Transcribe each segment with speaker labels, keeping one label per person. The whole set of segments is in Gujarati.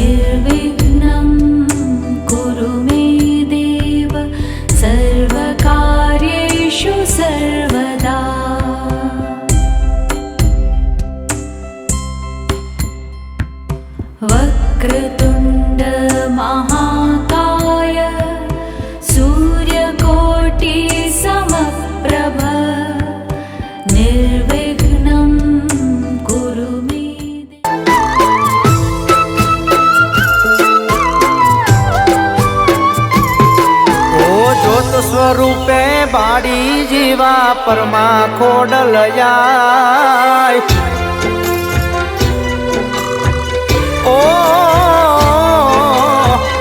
Speaker 1: निर्विघ्नं कुरु मे देव सर्वकार्येषु सर्वदा। वक्रतुण्ड महाकाय सूर्यकोटि समप्रभ निर्विघ्नं कुरु मे
Speaker 2: ज्योत स्वरूपे बाड़ी जीवा परमा खोडलयाय। ओ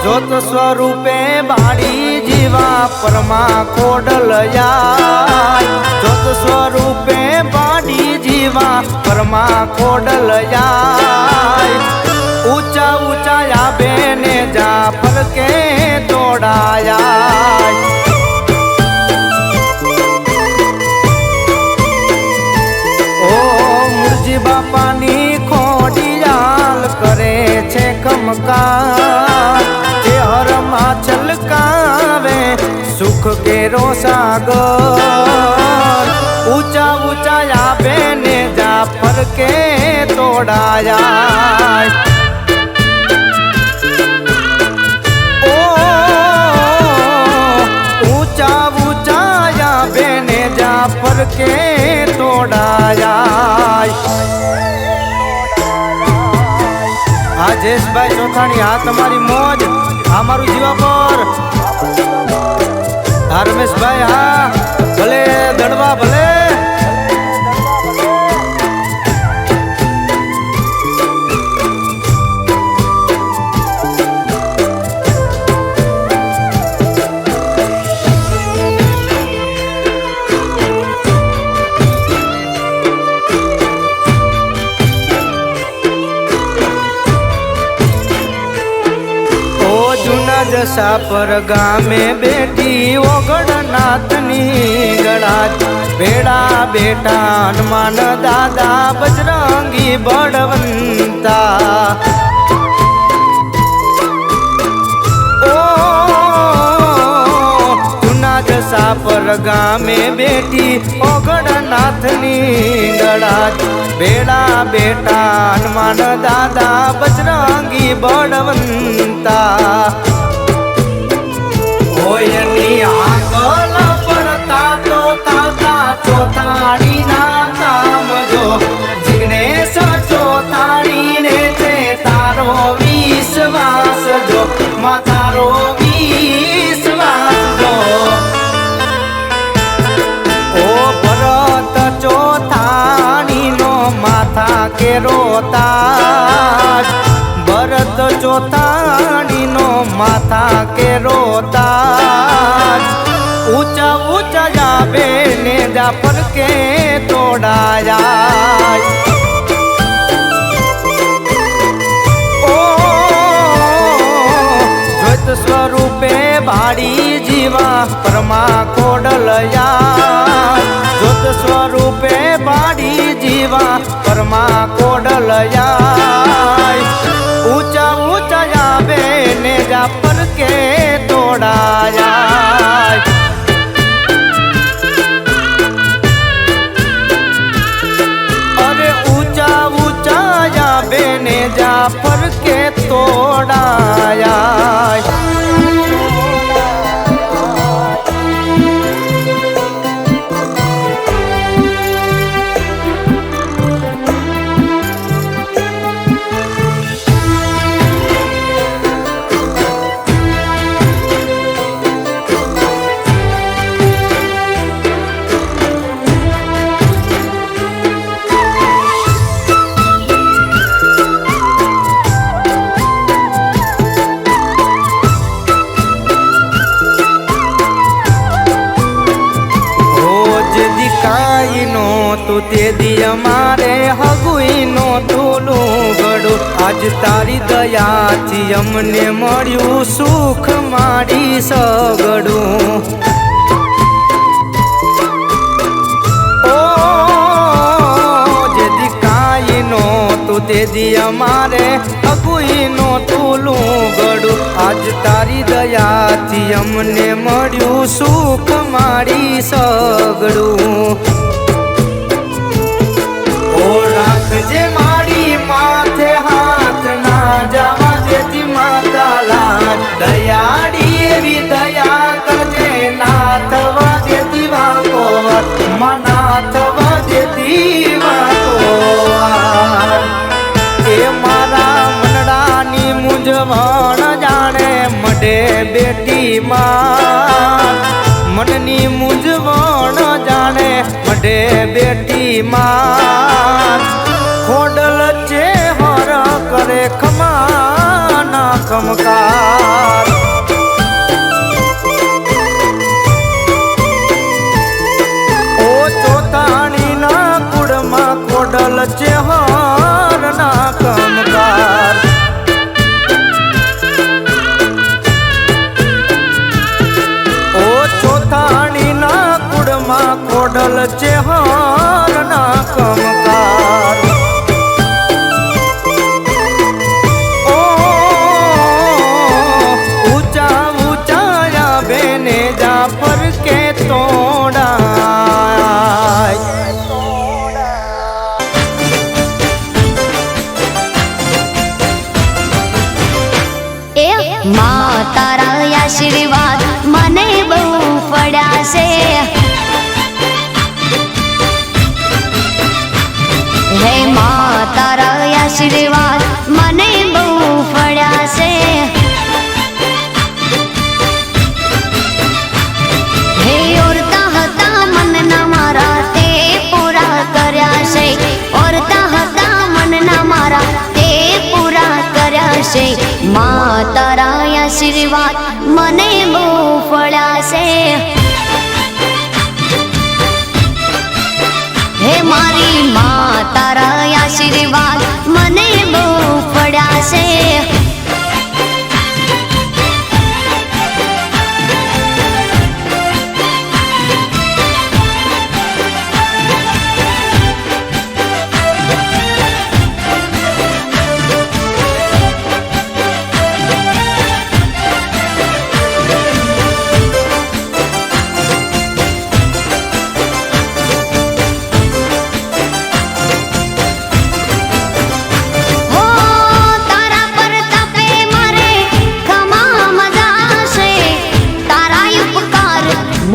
Speaker 2: ज्योत स्वरूपे बाड़ी जीवा परमा खोडलयाय। ज्योत स्वरूपे बाड़ी जीवा परमा खोडलयाय। ऊंचा ऊंचा या बेने जा फल के तोड़ाया। ओ मुरजी बापानी खोडियाल करे छे कमकार। हर माचल कावे सुख केरो सागर। ऊंचा ऊंचा या बेने जा फल के तोड़ाया। पर के तोड़ाया। आजेश भाई चौथानी हाँ तुम्हारी मौज हमारू जीवा पर। रमेश भाई हाँ भले दड़वा भले। जसा पर गामे बेटी ओगड़नाथनी गड़ा। बेड़ा बेटा हनुमान दादा बजरंगी बड़वंता। ओ चुना जसा पर गामे बेटी ओगड़नाथनी गड़ा। बेड़ा बेटा हनुमान दादा बजरंगी बड़वंता। ओयनी आगल परता तो ताता चौथाड़ी ना नाम जो। जिग्नेश चौथाड़ी ने ते तारो विश्वास जो। मा तारो विश्वास जो। ओ भरत चौथाड़ी नो माथा के रोता। भरत चौथाड़ी नो माथा के रोता। ऊंचा ऊंचा जाबे ने जा पर के तोड़ाया। ओ ज्योत स्वरूपे बाड़ी जीवा परमा खोडलया। ज्योत स्वरूपे बाड़ी जीवा परमा खोडलया। ऊंचा ऊंचा जाबे ने जा पर के तोड़ाया। अरे ऊंचा ऊंचा जाबे ने जा पर के तोड़ाया। ते दिया मारे हगुई नो तूलू गड़ू। आज तारी दया थी अमने मळ्यू सुख मारी सगड़ू। ओ जे दिखाई नो तू ते दिया मारे हगुई नो तू તૂલું ગળું આજ તારી દયાથી અમને મળ્યું સુખ મારી સગડું. ઓ રાખજે મારી માથે હાથ ના જવા દેતી માતા લાજ દયાળી એવી દયા કરજે ના થવા દેતી વાકો મના થવા દેતી વાકો. એ મારા મનડાની મૂંઝવણ જાણે મઢે બેટી માં મનની મૂંઝવણ જાણે મઢે બેટી માં ખોડલ છે હર કરે ખમાના ખમકાર. ઓ ચોથાણી ના કુળમાં ખોડલ છે હર ના ખમકાર. ઓ ચોથાણી ના કુળમાં ખોડલ છે હર ના ખમકાર. ઓ ઊંચા ઊંચા બેને જા પર કે તોડાય.
Speaker 3: એ માં તારા આશીર્વાદ મને બહુ પડ્યા છે. હે માં તારા આશીર્વાદ મને બહુ પડ્યા છે. હે ઓરતા હતા મનના મારા તે પૂરા કર્યા છે. ઓરતા હતા મનના મારા તે પૂરા કર્યા છે. માં તારા આશીર્વાદ મને બહુ ફળ્યા છે. હે મારી માં તારા આશીર્વાદ મને બહુ ફળ્યા છે.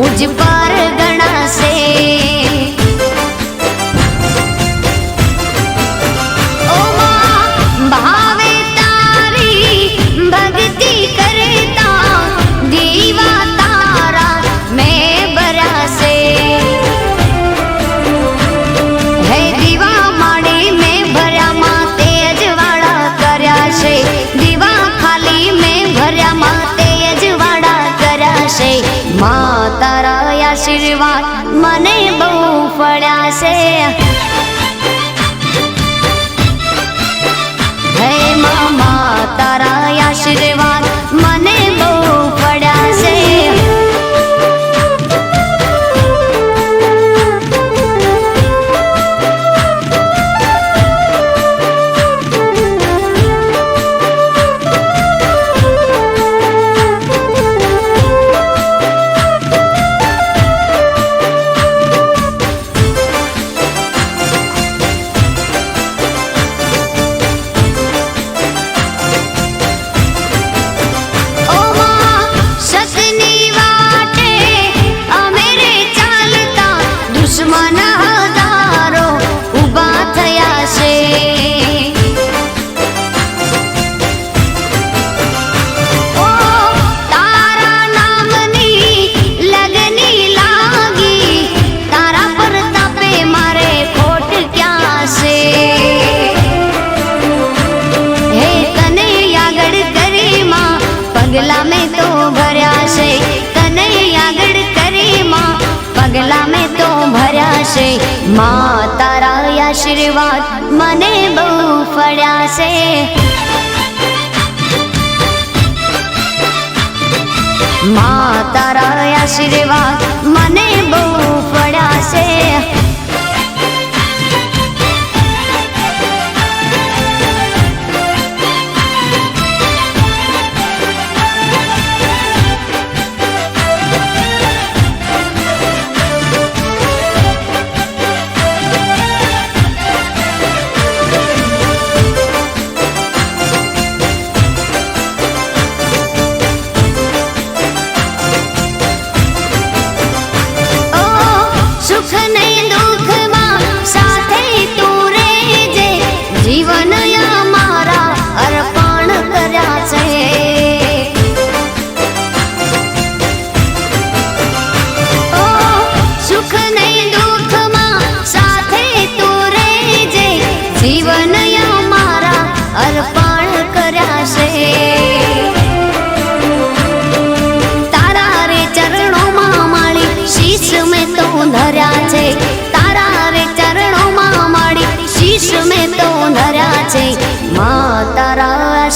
Speaker 3: मुझ पर गणासे. ओ मां भावे तारी भक्ति करता दीवा तारा मैं बरासे. है दीवा माड़ी में भर्या मां तेज वाड़ा कर्या छे. दीवा खाली में भर्या मां तेज वाड़ा कर्या छे. मां तारा आशीर्वाद મને બહુ ફળ્યા છે. હે મામા તારા આશીર્વાદ મને બહુ ફળ્યા છે. पगला में तो भर्या से तने आगड़ करे मां. पगला में तो भर्या से मां तारा आशीर्वाद मने बहु फळ्या से. मां तारा आशीर्वाद मने बहु फळ्या से.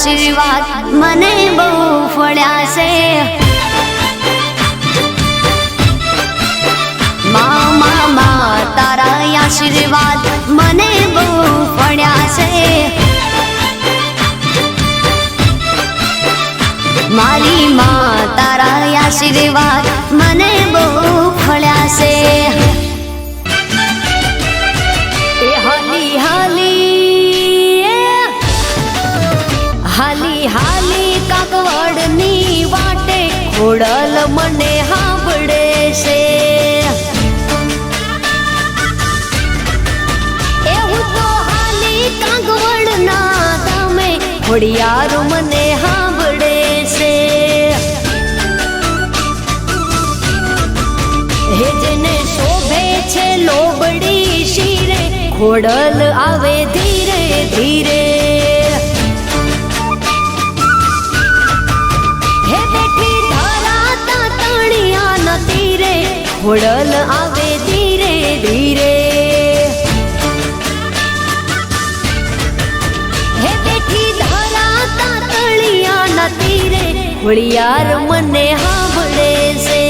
Speaker 3: આશીર્વાદ મને બહુ ફળ્યા છે મા તારા આશીર્વાદ મને બહુ ફળ્યા છે મારી માં તારા આશીર્વાદ મને બહુ ફળ્યા છે એ હાલી હાલી હાલી હાલી કાકવડની વાટે ખોડલ મને સાંભળે છે એવું તો હાલી કાકવડના તમે ખોડિયાર મને સાંભળે છે હે જેને શોભે છે લોબડી શિરે ખોડલ આવે ધીરે ધીરે હે બેઠી ધરાતા તણિયા ન તીરે ખોડલ આવે ધીરે ધીરે હે બેઠી ધરાતા તણિયા ન તીરે ખોડિયાર મને સાંભળે છે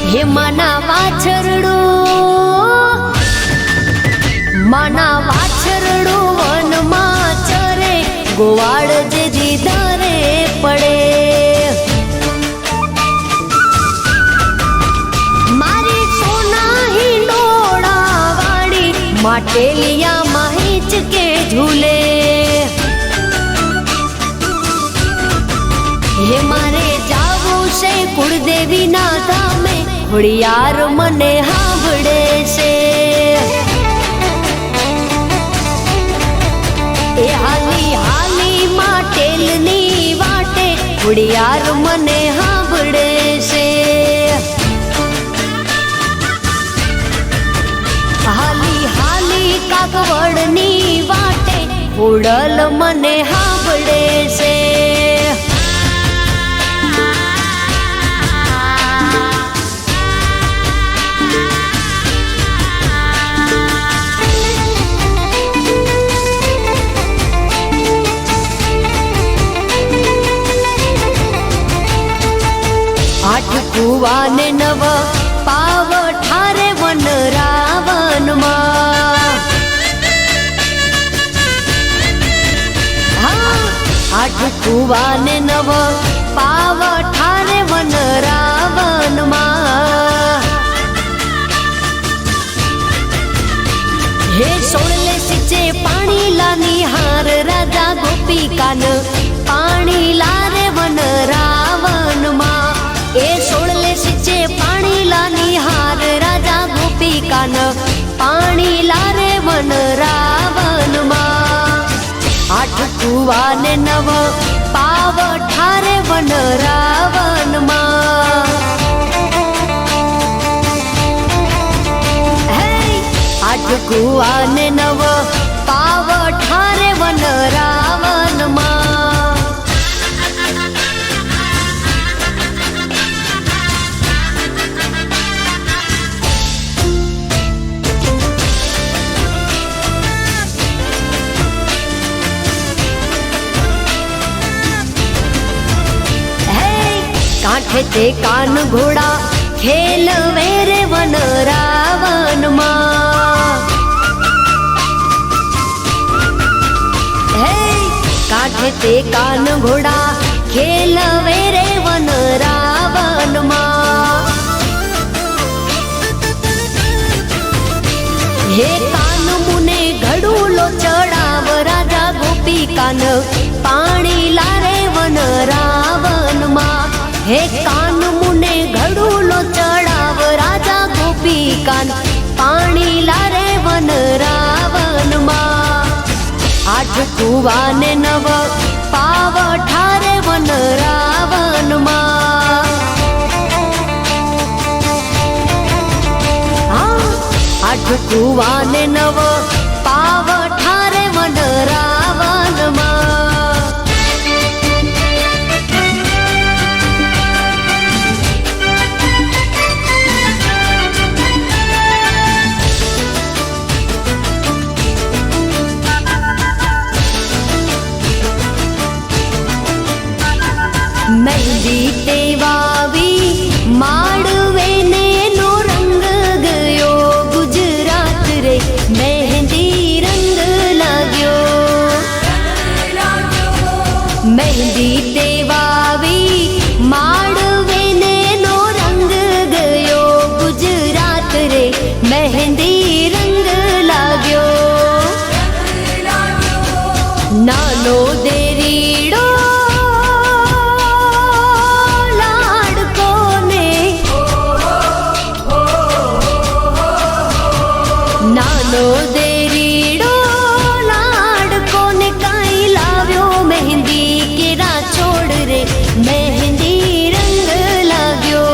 Speaker 3: હે માના વાછરડું વનમાં ચરે ગોવાળ જે જીધારે પડે મારી સોના હિંડોળા વાળી માટેલિયામાં હિંચકે ઝૂલે હે મારે જાવું છે કુળદેવીના ધામે ખોડિયાર મને સાંભળે છે એ હાલી હાલી માટેલની વાટે ખોડિયાર મને સાંભળે છે હાલી હાલી કાકવડની વાટે ખોડલ મને સાંભળે છે આઠ કુવાને નવ પાવ ઠારે વન રાવનમાં આઠ કુવાને નવ પાવ ઠારે વન રાવનમાં હે સોળલે સિંચે પાણી લાની હાર રાજા ગોપિકાન પાણી લારે વન રાવનમાં એ સોળલે સિંચે પાણી લાની હાર રાજા ગોપિકાન પાણી લારે વન રાવનમાં આઠ કુવાને નવ પાવ ઠારે વન રાવનમાં હે આઠ કુવાને નવ પાવ ઠારે વન રાવનમાં कांठे ते कान घोड़ा खेल वेरे वन रावण हे कांठे ते कान घोड़ा खेल वेरे वन रावण हे कान मुने घड़ूलो चढ़ाव राजा गोपी कान पाणी लारे वन रावण हे कान मुने घड़ूलो चढ़ाव राजा गोपी कान पाणी लारे वन रावण आठ कुवाने नव पाव ठारे वन रावण आठ कुवाने नव पाव ठारे वन रावण મહેંદી તે વાવી માંડવે ને નો રંગ ગયો ગુજરાત રે મહેંદી રંગ લાગ્યો મહેંદી તે વાવી માંડવે ને નો રંગ ગયો ગુજરાત રે મહેંદી રંગ લાગ્યો નાનો દેરીડો નાનો દેરીડો લાડકો ને કાઈ લાવ્યો મહેંદી કેરા છોડ રે મહેંદી રંગ લાગ્યો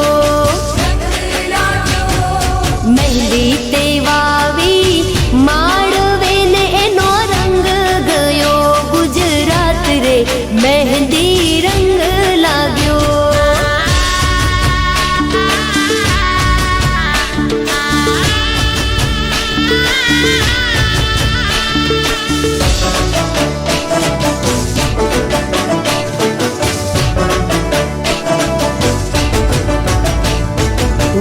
Speaker 3: મહેંદી તે વાવી માંડવે ને એનો રંગ ગયો ગુજરાત રે મહેંદી રંગ લાગ્યો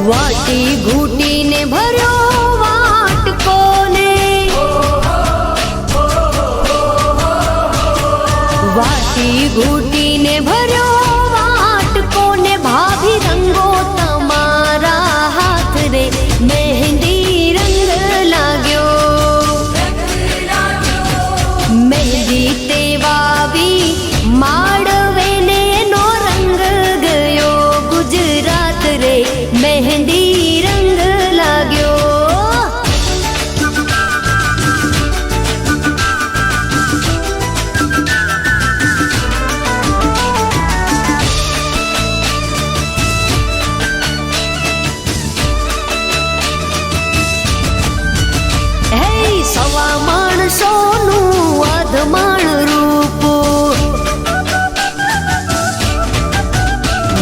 Speaker 3: વાટી ઘૂટીને ભર્યો વાટકો ને વાટી ઘૂટીને ભર્યો વાટકો ને ભાભી રંગો તમારા હાથ રે મહેંદી રંગ લાગ્યો મહેંદી તે વાવી માંડવે ને નો રંગ ગયો ગુજરાત રે મહેંદી રંગ લાગ્યો હે સવા માણસોનું અધમાણ રૂપ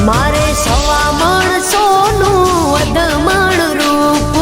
Speaker 3: મારે સવા માણસોનું અધમાણ રૂપ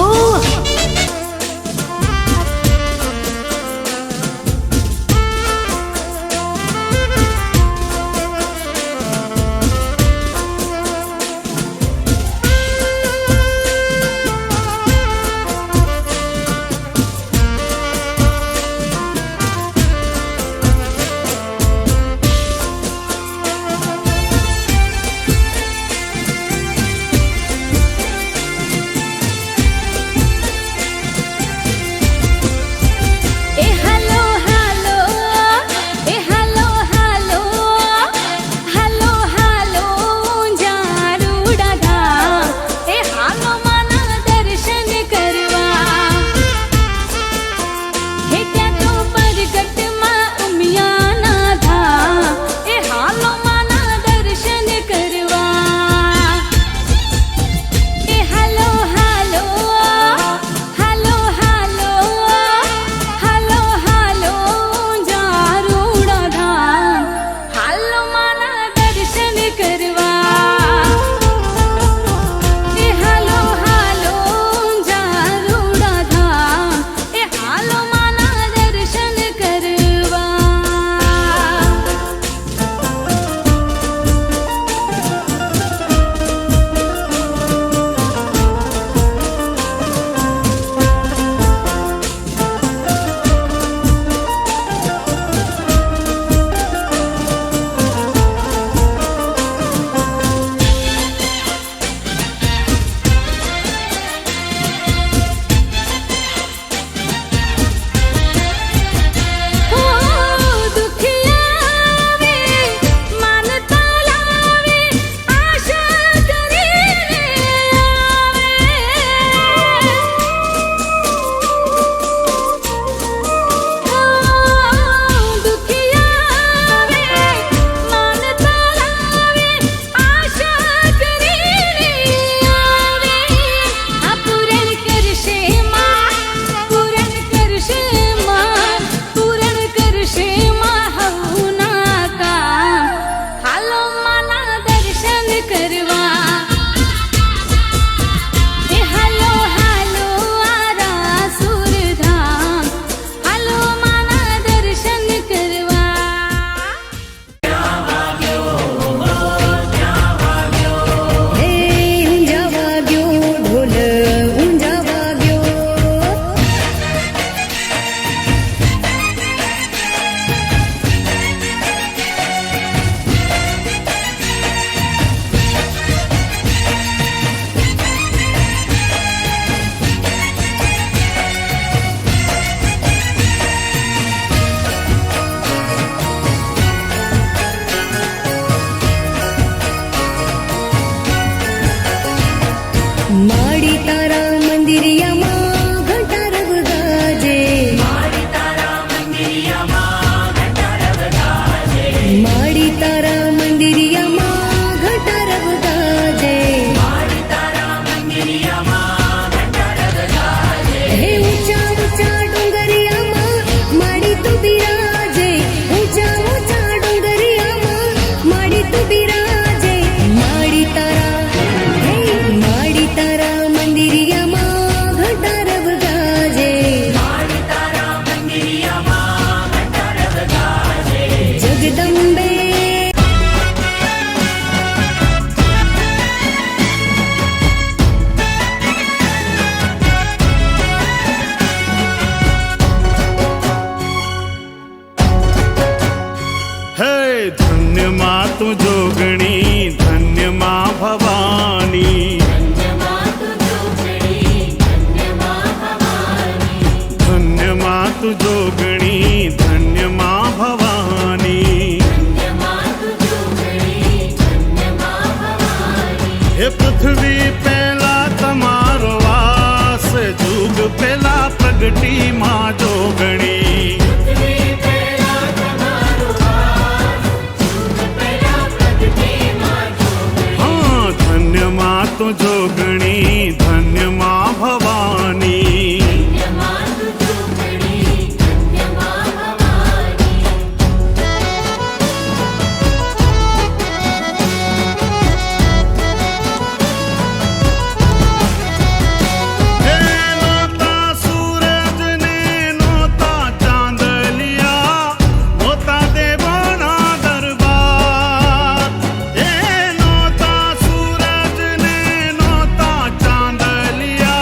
Speaker 4: धन्य माँ तू जोगणी धन्य माँ भवानी धन्य माँ तू जोगणी धन्य माँ भवानी हे पृथ्वी पहला तमारो वास जुग पहला प्रगटी माँ जोगणी धन्य माँ तू जोगणी धन्य माँ भवानी नोता सूरज ने नोता चांद लिया नोता देवो ना दरबार नोता सूरज ने नोता चांद लिया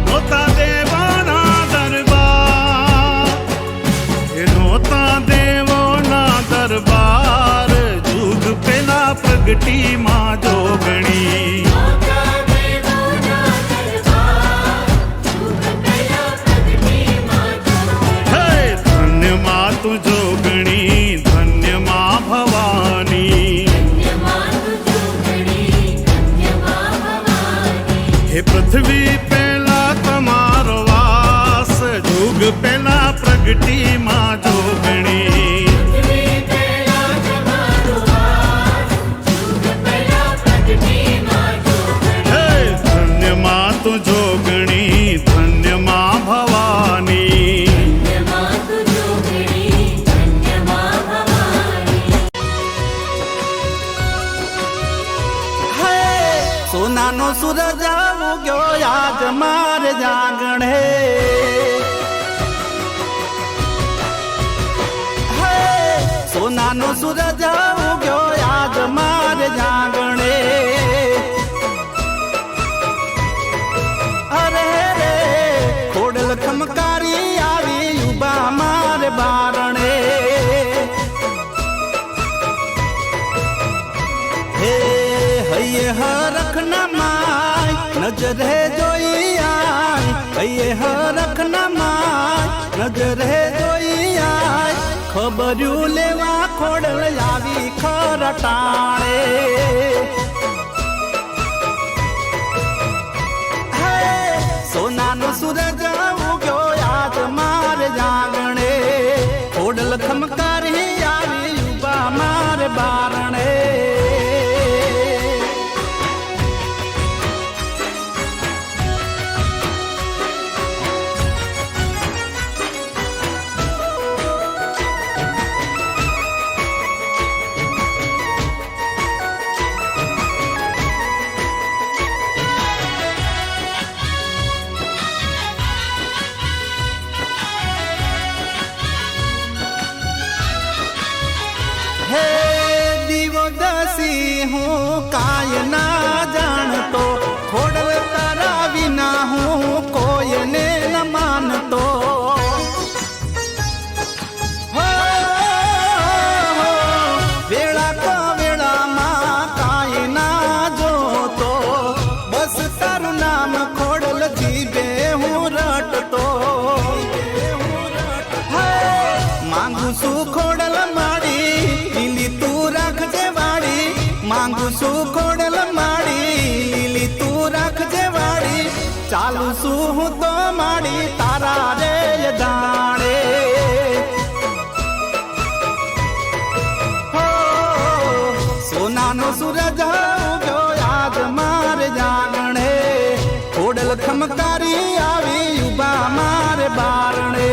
Speaker 4: नोता देवो ना दरबार नोता देवो ना दरबार जुग पहला प्रगटी माँ जोगणी धन्य माँ तू जोगणी धन्य माँ भवानी हे पृथ्वी पहला तमारो वास जुग पहला प्रगटी माँ जोगणी धन्य माँ तू जोगणी धन्य माँ भवानी
Speaker 2: સોનાનો સૂરજ ઉગ્યો આજ મારે જાગણે સોનાનો સૂરજ ઉગ્યો આજ મારે જાગણે અરે રે ખોડલ ખમકારી આવી ઉભા મારે બારણે હે હૈયે હરખના માય નજરે જોઈ આય હૈયે હરખના માય નજરે જોઈ આય ખબર્યું લેવા ખોડલ આવી ખરટાણે સોનાનો સૂરજ ઉગ્યો આજ મારે જાગણે ખોડલ ખમકારી આવી ઉભા મારે બારણે હે દિવદસી હું કાય ના જાણતો ખોડલ તારા વિના હું કોઈને ન માનતો વેળા કો વેળામાં કાય ના જોતો બસ તારું નામ ખોડલ જીભે હું રટતો માંગુ છું ખોડલ માડી લીલી તું રાખજે વાડી માંગુ છું ખોડલ માડી લીલી તું રાખજે વાડી ચાલુ છું હું તો માડી તારા રે દાણે હો સોનાનો સૂરજ ઉગ્યો આજ મારે જાગણે ખોડલ ખમકારી આવી ઉભા મારે બારણે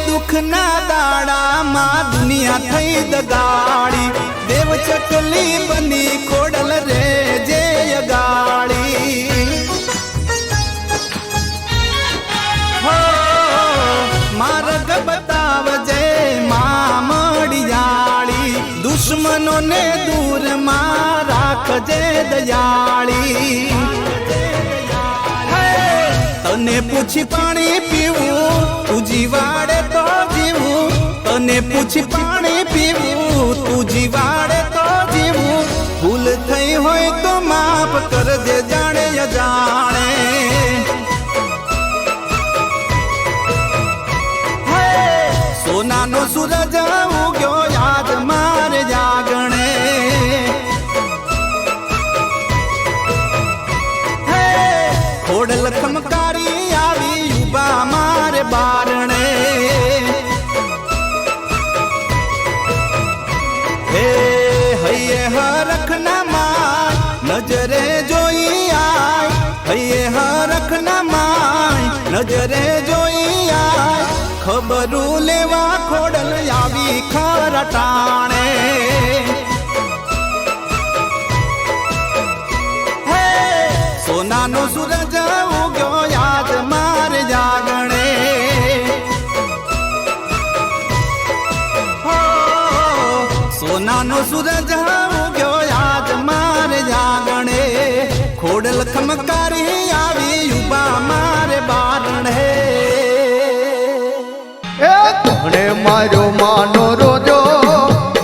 Speaker 2: દુઃખના દાડામાં દુનિયા થઈ દગાડી દેવ ચકલી બની ખોડલ રે જે ગાળી હો માર્ગ બતાવજે માં મડિયાળી દુશ્મનોને દૂર માં રાખજે દયાળી તને પૂછી પાણી પીવું તું જીવાડે તો જીવું તને પૂછી પાણી પીવું તું જીવાડે તો જીવું ભૂલ થઈ હોય તો માફ કરજે જાણે અજાણે સોનાનો સૂરજ ઉગ્યો યાદ મારે જાગણે ખોડલ ખમકારી આવી યુબા મારે બારણે હે હૈયે હરખ ના માય નજરે જોઈ આય હૈયે હરખ ના માય નજરે જોઈ આય ખબરું લેવા ખોડલ આવી ખરટાણે સોનાનો સૂરજ ઉગ્યો યાદ મારે જાગણે હો સોનાનો સૂરજ ઉગ્યો યાદ મારે જાગણે ખોડલ ખમકારી આવી યુબા મારે બારણે
Speaker 5: કોણે મારો માનો રોજો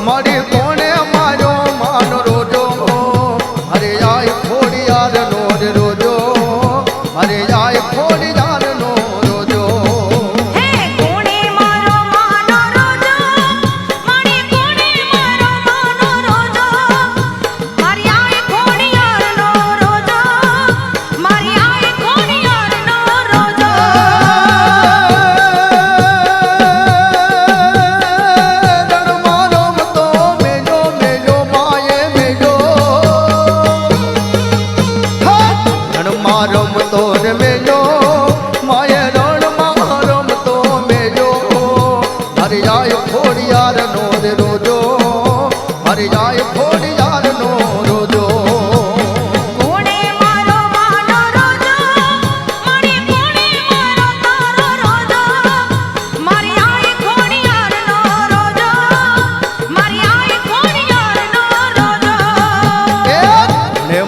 Speaker 5: મારી કોણે મારો માનો રોજો અરે આય ખોડિયાર નો રોજો અરે આય ખોડિયાર નો રોજો
Speaker 3: હે કોણે મારો માનો રોજો મારી કોણે મારો માનો રોજો મારી આય ખોડિયાર નો રોજો મારી આય ખોડિયાર નો રોજો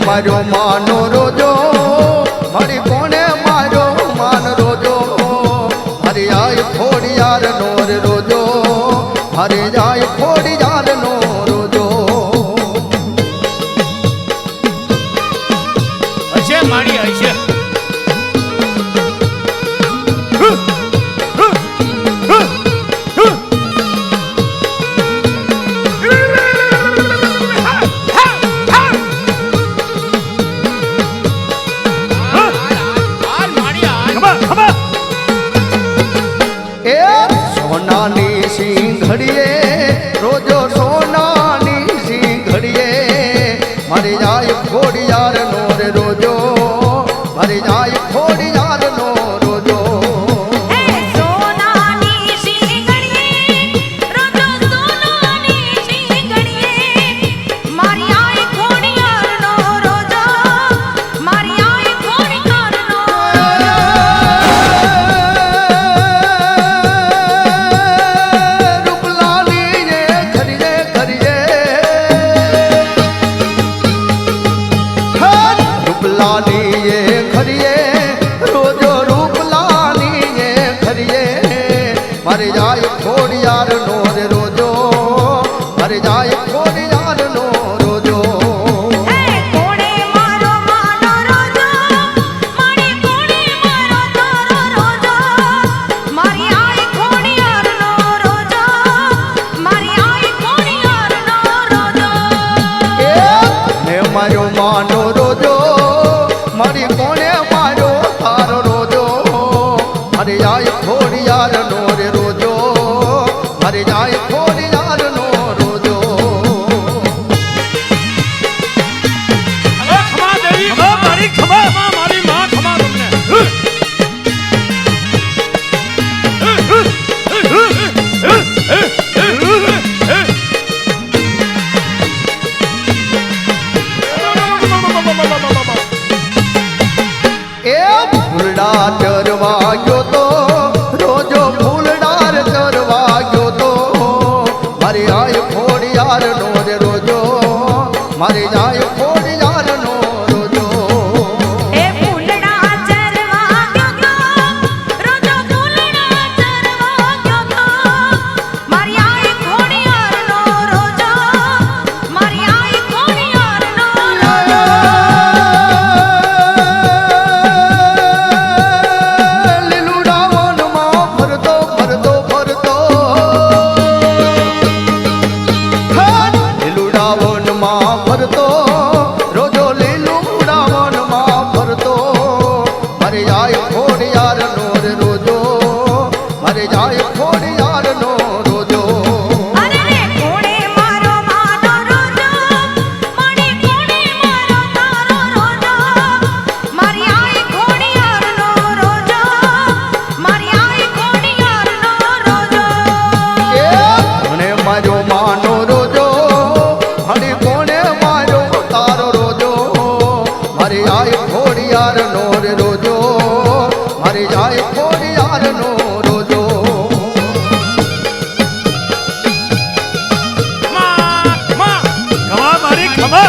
Speaker 5: મારો માનો રોજો મારી કોણે મારો માન રોજો હરે આય ખોડિયાર નો રોજો હરે આય ખોડિયાર નો રોજો
Speaker 4: હશે મારી હશે
Speaker 5: સોનાની સિંઘડીએ રોજો સોનાની સિંઘડીએ મારી જાય ખોડિયાર નો રોજો મારી જાય ખોડિયાર નો રોજો
Speaker 3: હે સોનાની સિંગડીએ રોજો સોનાની સિંગડીએ મારી આય ખોડિયાર નો રોજો મારી આય ખોડિયાર નો
Speaker 5: મારી જાય ખોડિયાર નો રોજો મારી જાય ખોડિયાર નો રોજો
Speaker 3: હે કોણે મારો માનો રોજો મારી કોણે મારો તારો રોજો મારી આય ખોડિયાર નો રોજો મારી આય ખોડિયાર નો રોજો
Speaker 5: હે મારો માનો રોજો મારી કોણે મારો તારો રોજો મારી જાય ખોડિયાર નો રોજો મારી જાય ખોડિયાર નો રોજો
Speaker 4: ખમા દેવી મારી ખમા મારી માં ખમા તમને
Speaker 5: ફૂલડા ચરવા ગયો તો રોજો ફૂલડાર ચરવા ગયો તો મારી આય ખોડિયાર નો રે રોજો મારી આય ખોડિયાર નો રોજો
Speaker 1: એ ફૂલડા ચરવા ગયો તો રોજો ફૂલડા ચરવા ગયો તો મારી આય ખોડિયારનો રોજો મારી આય ખોડિયારનો રોજો
Speaker 5: લીલુડા વનમાં ફરતો ફરતો ફરતો લીલુડા વનમાં ફરતો રોજો લીલુડા વનમાં ફરતો મારે જાય ખોડિયાર નો રે રોજો મારે જાય ખોડિયાર નો રોજો
Speaker 1: અરે રે કોણે મારો માનો રોજો મણી કોણે મારો તારો રોજો મારી આય ખોડિયારનો રોજો મારી આય ખોડિયારનો રોજો
Speaker 5: મને મારો માનો રોજો હણી કોને મારો તારો રોજો મારી આય ખોડિયાર નો રે રોજો મારી જાય ખોડિયાર નો રોજો
Speaker 4: ખમા મારી ખમા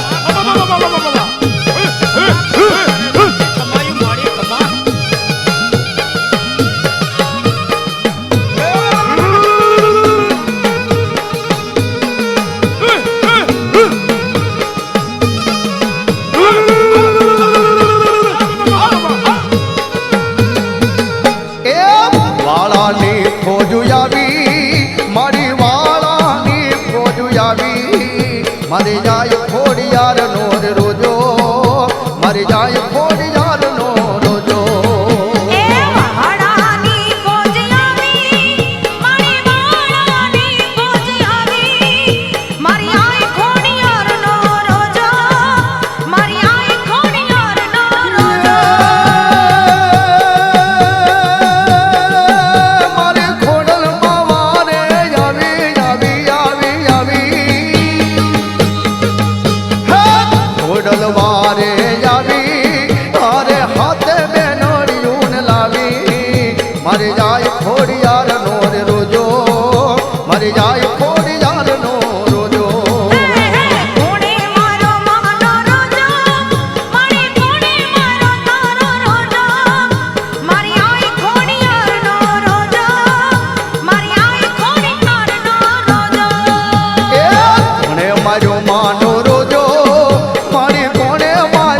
Speaker 5: એ વાળાની ફોજુ આવી મારી વાળાની ફોજુ આવી મારી જાય ખોડિયાર નો રે રોજો મારી જાય ખોડિયાર નો રોજો
Speaker 1: એ વાડાની ફોજ આવી મારી વાડાની ફોજ આવી મારી આય ખોડિયારનો રોજો મારી આય ખોડિયારનો રોજો
Speaker 5: મારે ખોડલ માવારે આવી આવી આવી આવી ખોડલ વારે આવી તારે હાથે બેનડિયું લાવી મારે જાય ખોડિયાર નો રે રોજો મારે જાય ખોડિયાર નો રોજો
Speaker 1: કોણે મારો માનો રોજો મણી કોણે મારો તારો રોજો મારી આય ખોડિયારનો રોજો મારી આય ખોડિયારનો રોજો
Speaker 5: મને મારો માનો રોજો મારી કોને મારો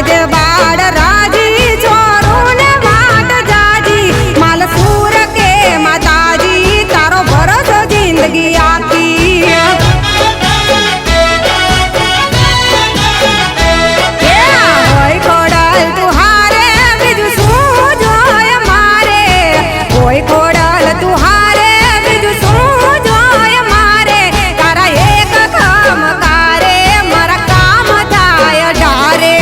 Speaker 1: કરજે બાળ રાજી ચોરું ને વાટ જાજી માલ સૂર કે માતાજી તારો ભરોસો જિંદગી આખી હોય ખોડલ તું હારે બીજું શું જોય મારે હોય ખોડલ તું હારે બીજું શું જોય મારે તારા એક કામ કારે મારા કામ થાય ઢારે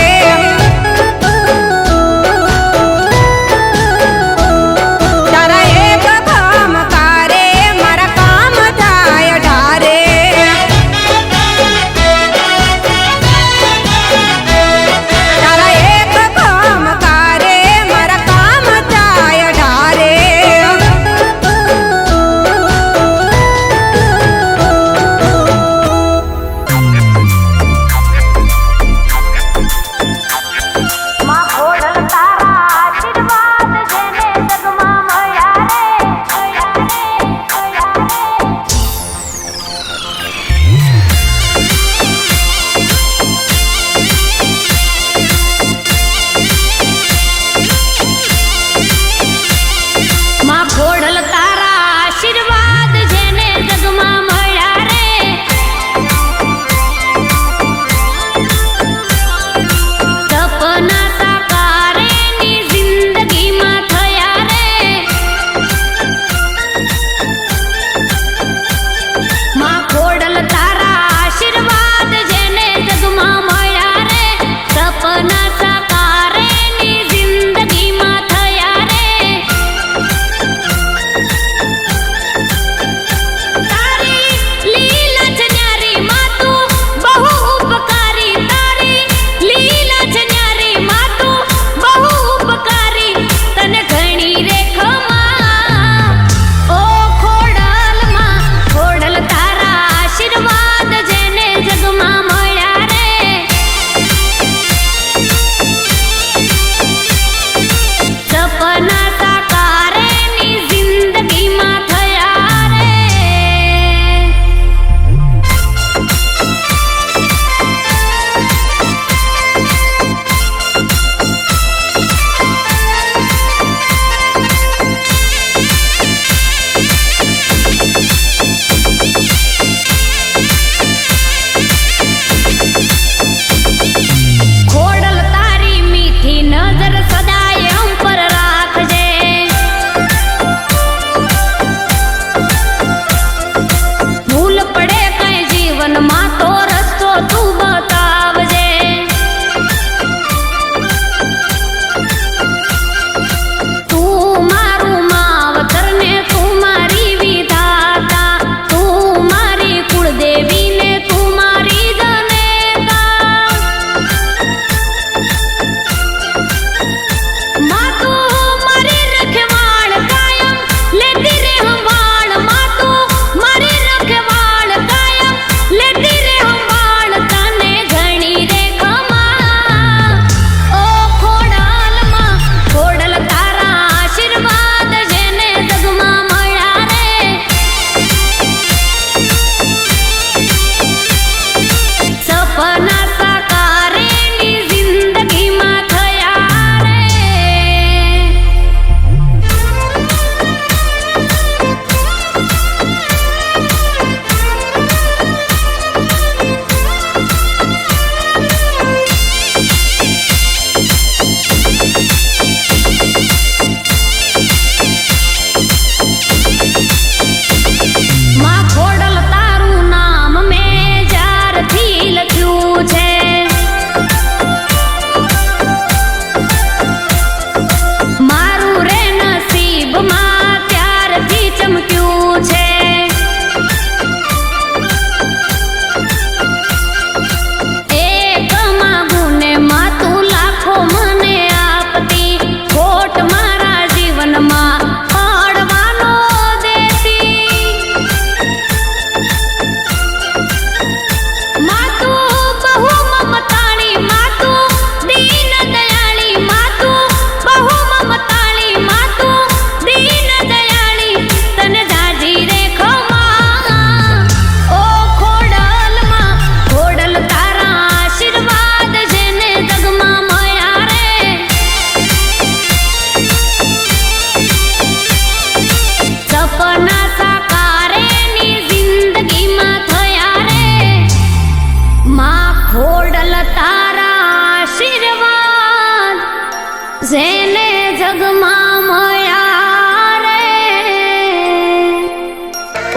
Speaker 3: જેને જગમાં મળ્યા રે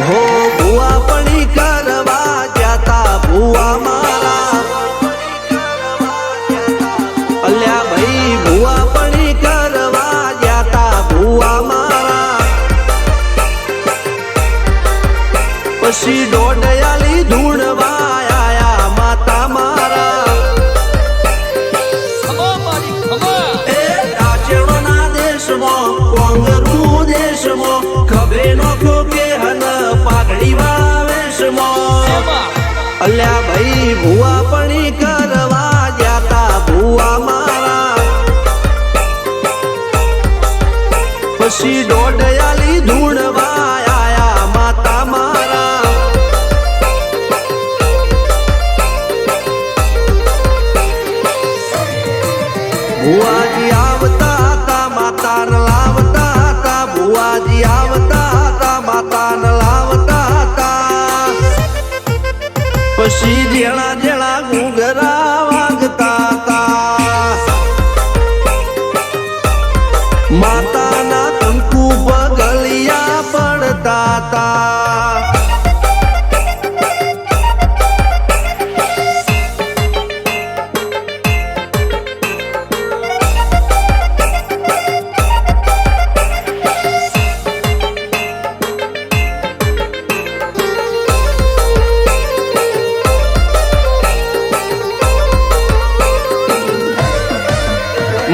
Speaker 6: હો ભુવા પડી કરવા જાતા ભુવા મારા અલ્યા ભાઈ ભુવા પડી કરવા જાતા ભુવા મારા પછી દોડયાલી ધૂણવા આયા માતા મારા એ આચરણના દેશમાં કોંગરું દેશમાં ખભે નોખો કે હન પાઘડી વાવેશમાં અલ્યા ભાઈ ભુવા પડી કરવા જાતા ભુવા મારા પછી દોડયાલી ધૂણવા આયા માતા મારા ભુવાજી આવતા હતા માતાને લાવતા હતા ભુવાજી આવતા હતા માતાને લાવતા હતા પછી જેણા જેણા ઘૂંઘરા વાગતા હતા માતાના કંકુ પગલિયા પડતા હતા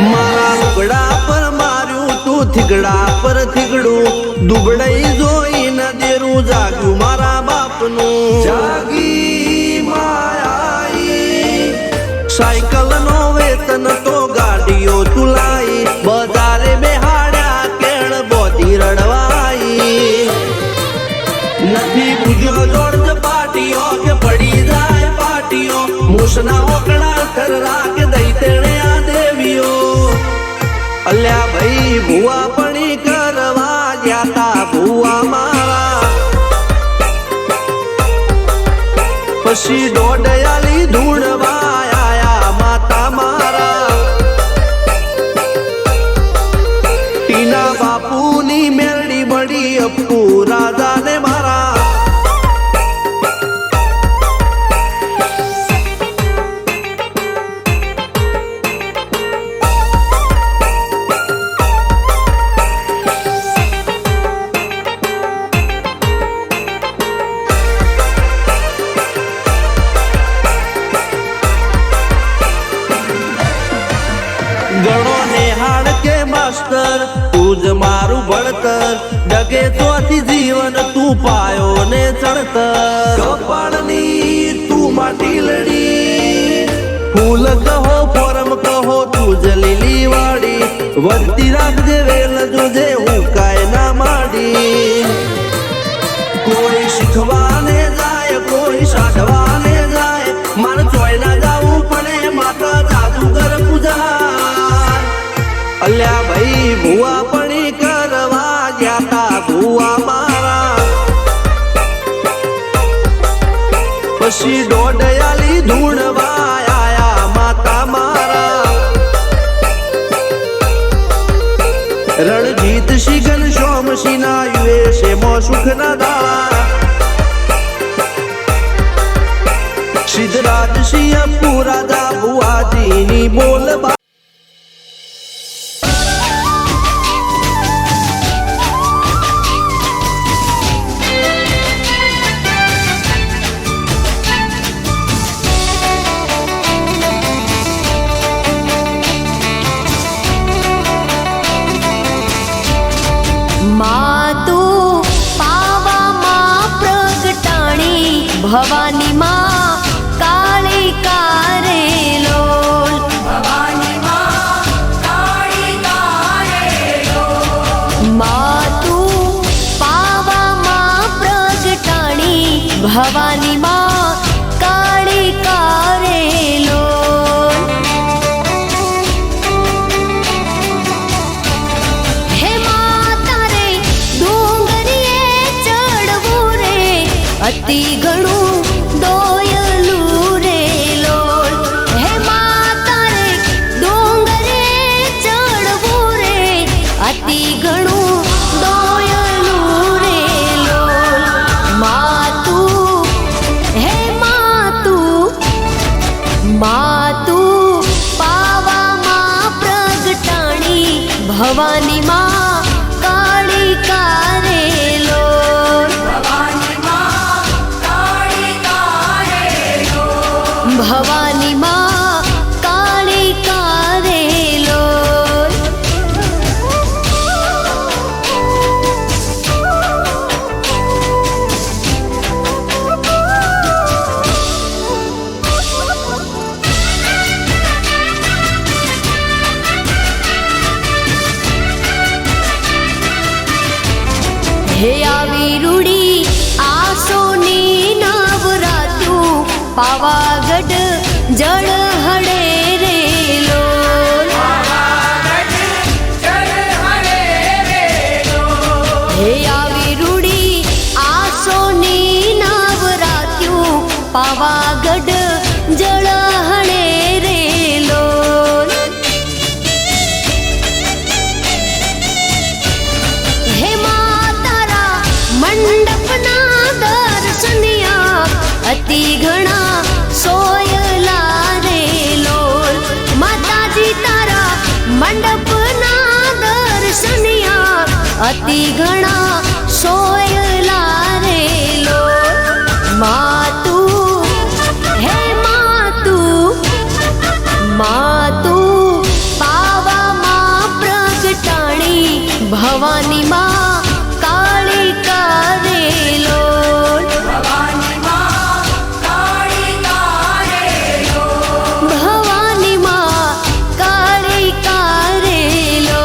Speaker 6: મારા લુગડા પર માર્યું તું થીગડા પર થીગડું દુબળઈ જોઈને દેરું જાગ્યું મારા બાપનું જાગી માયાઈ સાયકલ નો વેતન તો ગાડીઓ તુલાઈ બજારે બેહાડ્યા કેળ બોધી રડવાઈ નથી બુજ્યો જોડજ પાટીઓ કે પડી જાય પાટીઓ મૂસના ઓકડા થરરા કે દઈ તેણે આ દેવીઓ અલ્યા ભાઈ ભુવા પડી કરવા જાતા ભુવા મારા પછી દોડયાલી ધૂણવા આયા માતા મારા ટીના બાપુની મેરડી બળી અપ્પુ રાજાને મારા ગણો નેહાળ કે માસ્ટર તું જ મારું ભણતર ડગે તોથી જીવન તું પાયો ને ચણતર કપાળની તું માટી લડી ફૂલ કહો ફોરમ કહો તું જ લીલી વાડી વધતી રાખજે વેલ જોજે હું કાય ના માડી કોઈ શીખવાને જાય કોઈ સાધવાને જાય માર ચોય ના જાવું પડે માતા જાદુગર પૂજા અલ્યા ભાઈ ભુવા પડી કરવા જાતા ભુવા મારા પછી દોડયાલી ધૂણવા આયા માતા મારા રણજીત શિગન સોમસી ના યુએસે મો સુખ ના દાળા સિદ્ધરાજ સિંહ પુરાદા ભુવાજીની બોલ
Speaker 3: ભવાની માં કાળી કારેલો
Speaker 1: ભવાની માં કાળી કારેલો
Speaker 3: માતું પાવામાં પ્રગટાણી ભવાની માં કાળી કારેલો હે માતા રે ડુંગરીએ ચડવું રે અતિ ઘણું દોયલું રે લોલ હે માતા રે ડુંગરે ચડવું ભવાની માં કાળી કારેલો ભવાની માં કાળી કારેલો હે આવી રૂડી આસોની નવરાતું પાવાગઢ જળ હડે રેલો હે આવી રૂડી આસોની નવરાતું પાવાગઢ જળ હડે રેલો હે માતારા મંડપના દર્શનિયા અતિ ઘણા સોયલા રે લોલ માતાજી તારા મંડપના દર્શનિયા અતિ ઘણા સોયલા રે લોલ માતું હે માતું પાવામાં પ્રગટાણી ભવાની માં કાળી કારેલો ભવાની માં કાળી કારેલો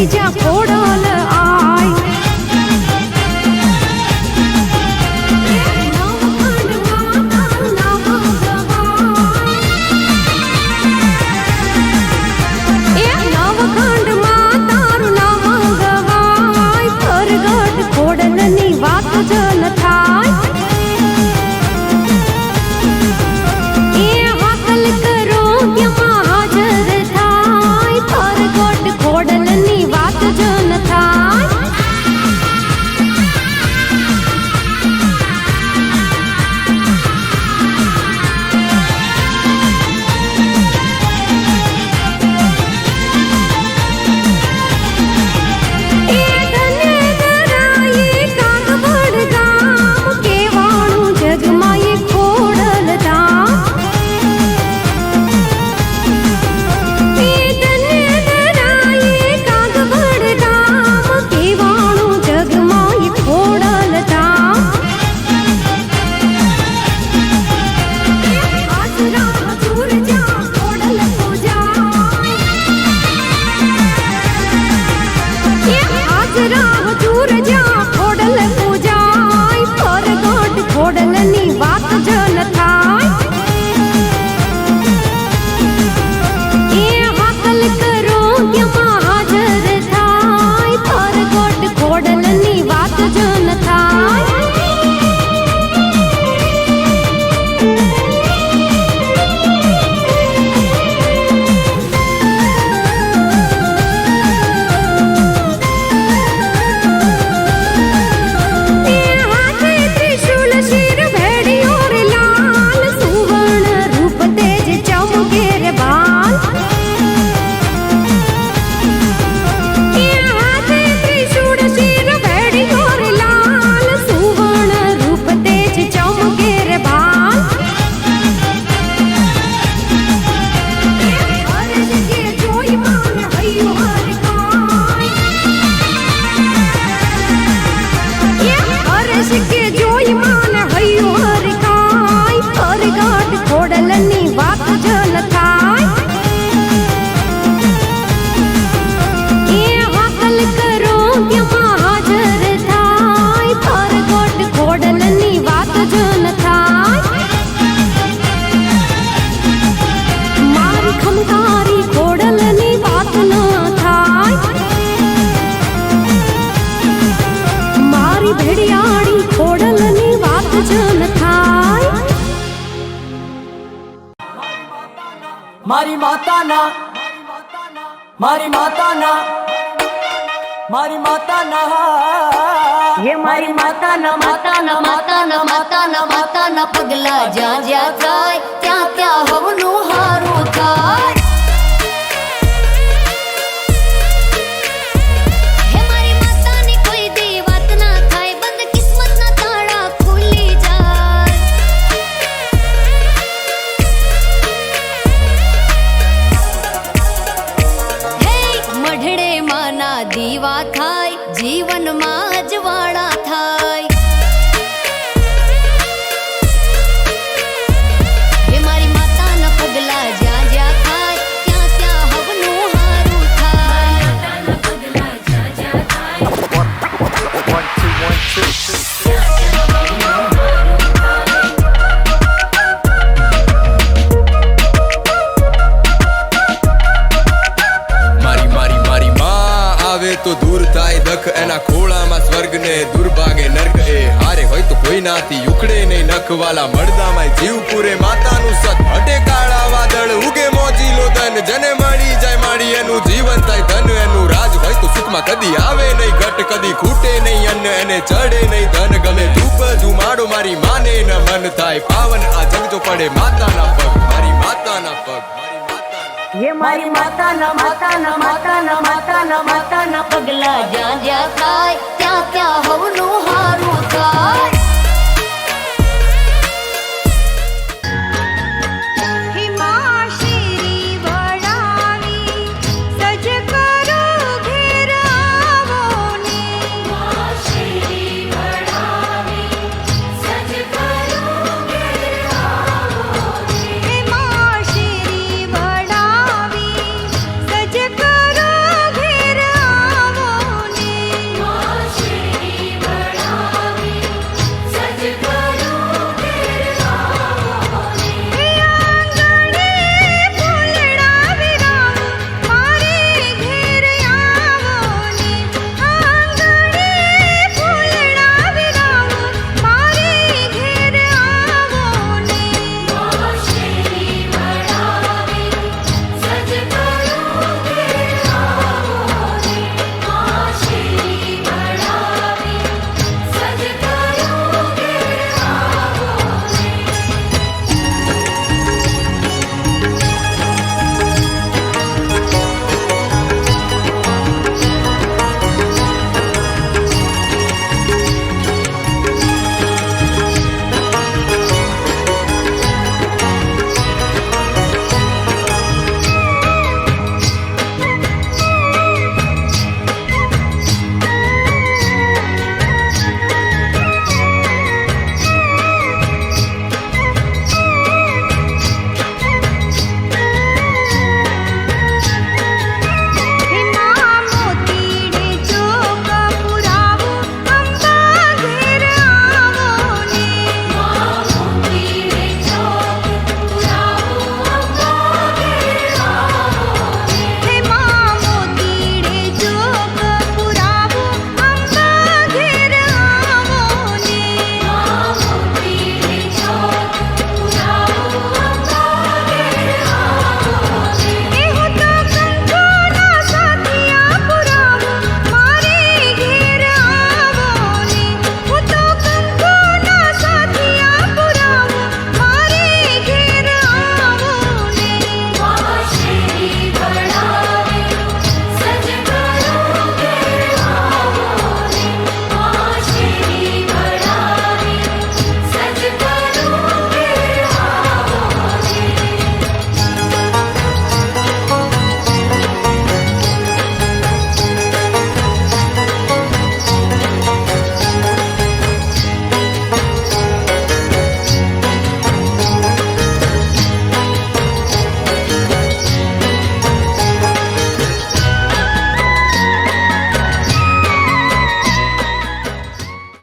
Speaker 1: બીજા ખોડલ આય
Speaker 7: મારી માતાના મારી માતાના મારી માતાના
Speaker 3: હે મારી માતાના માતાના માતાના માતાના માતાના પગલા જ્યાં જ્યાં થાય ત્યાં ત્યાં હવનું હારું થાય હે મારી માતાની કોઈ દી વાત ના થાય બંધ કિસ્મતના તાળા ખુલી જાય હે મઢડે માના દીવા થાય જીવનમાં અજવાળા થાય હે મારી માતાના પગલા જ્યાં જ્યાં થાય ત્યાં ત્યાં હવનું હારું થાય પગલા જ્યાં જ્યાં થાય
Speaker 8: તો દૂર થાય દખ એના ખોળામાં સ્વર્ગ ને દુર્ભાગે નર્ક એ હારે હોય તો કોઈ નાથી ઉકળે નહીં નખવાલા મળદામાં જીવ પૂરે માતાનું સત હટે કાળા વાદળ ઉગે મોજીલો ધન જને મળી જાય માડી એનું જીવન થાય ધન એનું રાજ હોય તો સુખમાં કદી આવે નહીં ઘટ કદી ખૂટે નહીં અન્ન એને ચડે નહીં ધન ગમે ધૂપ ધુમાડો મારી માને ન મન થાય પાવન આ જગ જો પડે માતાના પગ મારી માતાના પગ
Speaker 3: હે મારી માતાના માતાના માતાના માતાના માતાના પગલા જ્યાં જ્યાં થાય ત્યાં ત્યાં હવનું